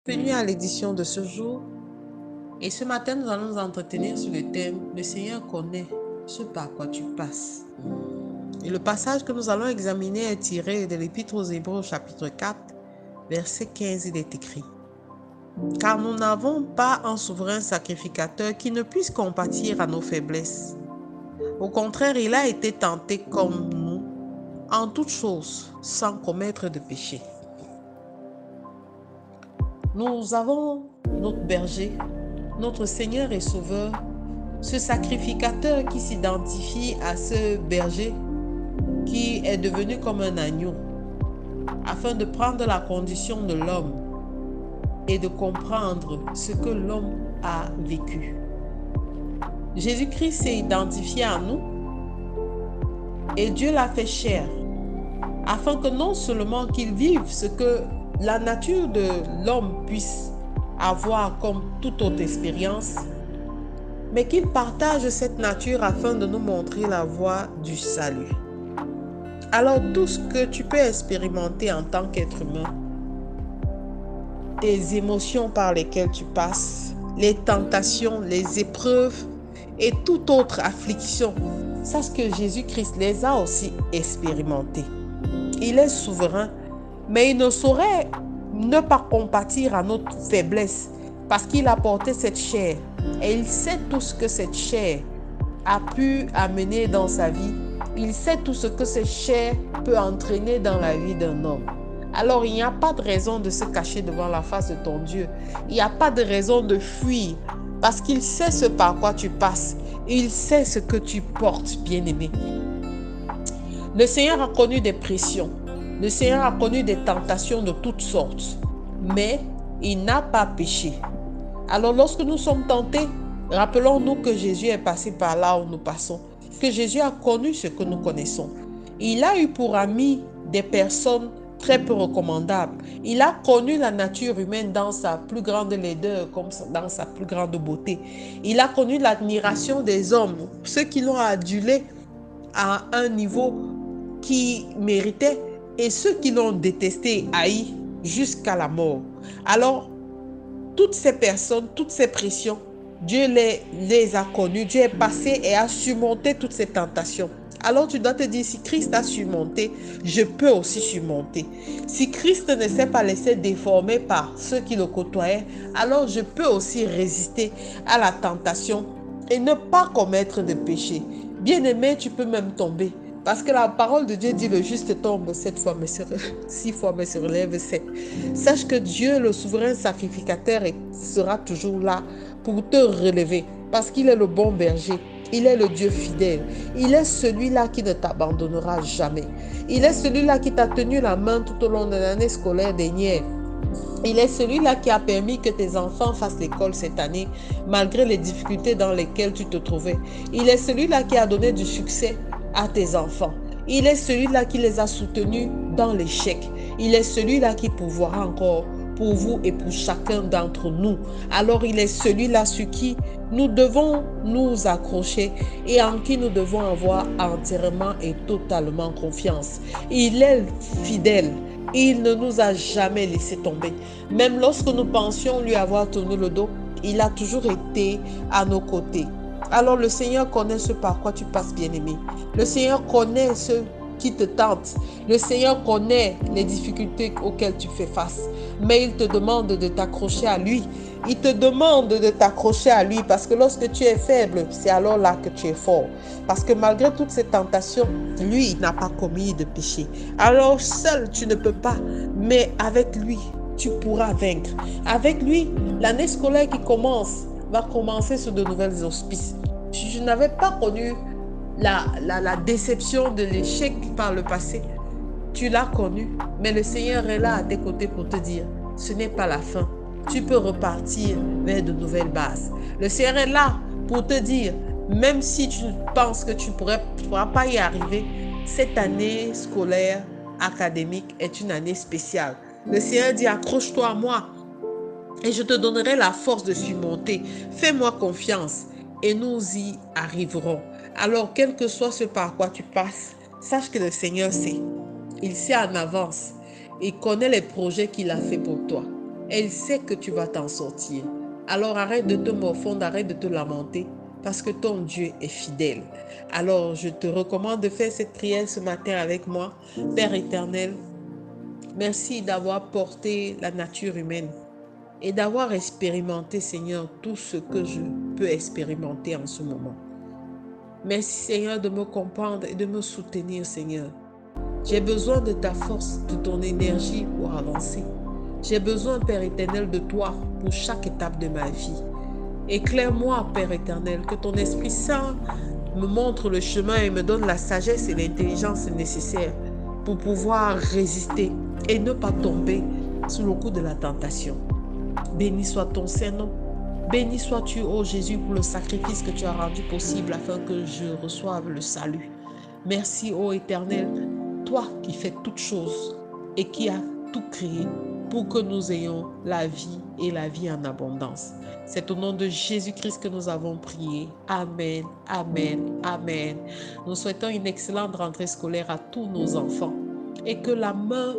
Bienvenue à l'édition de ce jour. Et ce matin, nous allons nous entretenir sur le thème « Le Seigneur connaît ce par quoi tu passes ». Et le passage que nous allons examiner est tiré de l'Épître aux Hébreux, chapitre 4, verset 15. Il est écrit « Car nous n'avons pas un souverain sacrificateur qui ne puisse compatir à nos faiblesses. Au contraire, il a été tenté comme nous, en toutes choses, sans commettre de péché. » Nous avons notre berger, notre Seigneur et Sauveur, ce sacrificateur qui s'identifie à ce berger qui est devenu comme un agneau, afin de prendre la condition de l'homme et de comprendre ce que l'homme a vécu. Jésus-Christ s'est identifié à nous et Dieu l'a fait chair, afin que non seulement qu'il vive ce que la nature de l'homme puisse avoir comme toute autre expérience, mais qu'il partage cette nature afin de nous montrer la voie du salut. Alors tout ce que tu peux expérimenter en tant qu'être humain, tes émotions par lesquelles tu passes, les tentations, les épreuves et toute autre affliction, sache que Jésus-Christ les a aussi expérimentées. Il est souverain, mais il ne saurait ne pas compatir à notre faiblesse parce qu'il a porté cette chair et il sait tout ce que cette chair a pu amener dans sa vie. Il sait tout ce que cette chair peut entraîner dans la vie d'un homme. Alors il n'y a pas de raison de se cacher devant la face de ton Dieu. Il n'y a pas de raison de fuir parce qu'il sait ce par quoi tu passes. Il sait ce que tu portes, bien-aimé. Le Seigneur a connu des pressions. Le Seigneur a connu des tentations de toutes sortes. Mais il n'a pas péché. Alors lorsque nous sommes tentés, rappelons-nous que Jésus est passé par là où nous passons. Que Jésus a connu ce que nous connaissons. Il a eu pour amis des personnes très peu recommandables. Il a connu la nature humaine dans sa plus grande laideur, comme dans sa plus grande beauté. Il a connu l'admiration des hommes, ceux qui l'ont adulé à un niveau qui méritait et ceux qui l'ont détesté, haï jusqu'à la mort. Alors, toutes ces personnes, toutes ces pressions, Dieu les a connues. Dieu est passé et a surmonté toutes ces tentations. Alors tu dois te dire, si Christ a surmonté, je peux aussi surmonter. Si Christ ne s'est pas laissé déformer par ceux qui le côtoyaient, alors je peux aussi résister à la tentation et ne pas commettre de péché. Bien-aimé, tu peux même tomber. Parce que la parole de Dieu dit le juste tombe 7 fois, mais 6 fois, mais se relève 7. Sache que Dieu, le souverain sacrificateur, sera toujours là pour te relever. Parce qu'il est le bon berger. Il est le Dieu fidèle. Il est celui-là qui ne t'abandonnera jamais. Il est celui-là qui t'a tenu la main tout au long de l'année scolaire dernière. Il est celui-là qui a permis que tes enfants fassent l'école cette année, malgré les difficultés dans lesquelles tu te trouvais. Il est celui-là qui a donné du succès à tes enfants. Il est celui-là qui les a soutenus dans l'échec. Il est celui-là qui pourvoira encore pour vous et pour chacun d'entre nous. Alors il est celui-là sur qui nous devons nous accrocher et en qui nous devons avoir entièrement et totalement confiance. Il est fidèle. Il ne nous a jamais laissé tomber. Même lorsque nous pensions lui avoir tourné le dos, il a toujours été à nos côtés. Alors le Seigneur connaît ce par quoi tu passes, bien-aimé. Le Seigneur connaît ce qui te tente. Le Seigneur connaît les difficultés auxquelles tu fais face. Mais il te demande de t'accrocher à lui. Il te demande de t'accrocher à lui parce que lorsque tu es faible, c'est alors là que tu es fort. Parce que malgré toutes ces tentations, lui, il n'a pas commis de péché. Alors seul, tu ne peux pas. Mais avec lui, tu pourras vaincre. Avec lui, l'année scolaire qui commence va commencer sur de nouvelles auspices. Je n'avais pas connu la déception de l'échec par le passé. Tu l'as connu, mais le Seigneur est là à tes côtés pour te dire, ce n'est pas la fin. Tu peux repartir vers de nouvelles bases. Le Seigneur est là pour te dire, même si tu penses que tu ne pourras pas y arriver, cette année scolaire, académique est une année spéciale. Le Seigneur dit, accroche-toi à moi et je te donnerai la force de surmonter. Fais-moi confiance et nous y arriverons. Alors, quel que soit ce par quoi tu passes, sache que le Seigneur sait. Il sait en avance. Il connaît les projets qu'il a fait pour toi. Elle sait que tu vas t'en sortir. Alors arrête de te morfondre, arrête de te lamenter, parce que ton Dieu est fidèle. Alors je te recommande de faire cette prière ce matin avec moi. Père éternel, merci d'avoir porté la nature humaine et d'avoir expérimenté, Seigneur, tout ce que je peux expérimenter en ce moment. Merci, Seigneur, de me comprendre et de me soutenir, Seigneur. J'ai besoin de ta force, de ton énergie pour avancer. J'ai besoin, Père éternel, de toi pour chaque étape de ma vie. Éclaire-moi, Père éternel, que ton Esprit Saint me montre le chemin et me donne la sagesse et l'intelligence nécessaires pour pouvoir résister et ne pas tomber sous le coup de la tentation. Béni soit ton Saint-Nom. Béni sois-tu, ô Jésus, pour le sacrifice que tu as rendu possible afin que je reçoive le salut. Merci, ô Éternel, toi qui fais toutes choses et qui as tout créé pour que nous ayons la vie et la vie en abondance. C'est au nom de Jésus-Christ que nous avons prié. Amen, amen, amen. Nous souhaitons une excellente rentrée scolaire à tous nos enfants et que la main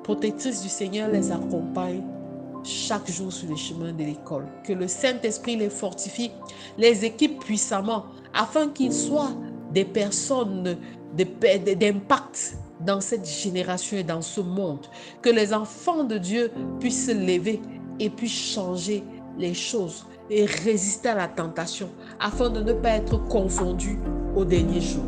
protectrice du Seigneur les accompagne chaque jour sur les chemins de l'école. Que le Saint-Esprit les fortifie, les équipe puissamment, afin qu'ils soient des personnes d'impact dans cette génération et dans ce monde. Que les enfants de Dieu puissent se lever et puissent changer les choses et résister à la tentation, afin de ne pas être confondus au dernier jour.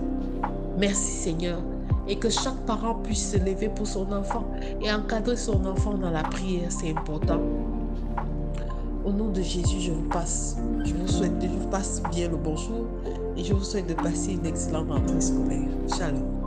Merci Seigneur. Et que chaque parent puisse se lever pour son enfant et encadrer son enfant dans la prière, c'est important. Au nom de Jésus, je vous passe bien le bonjour et je vous souhaite de passer une excellente rentrée scolaire. Shalom.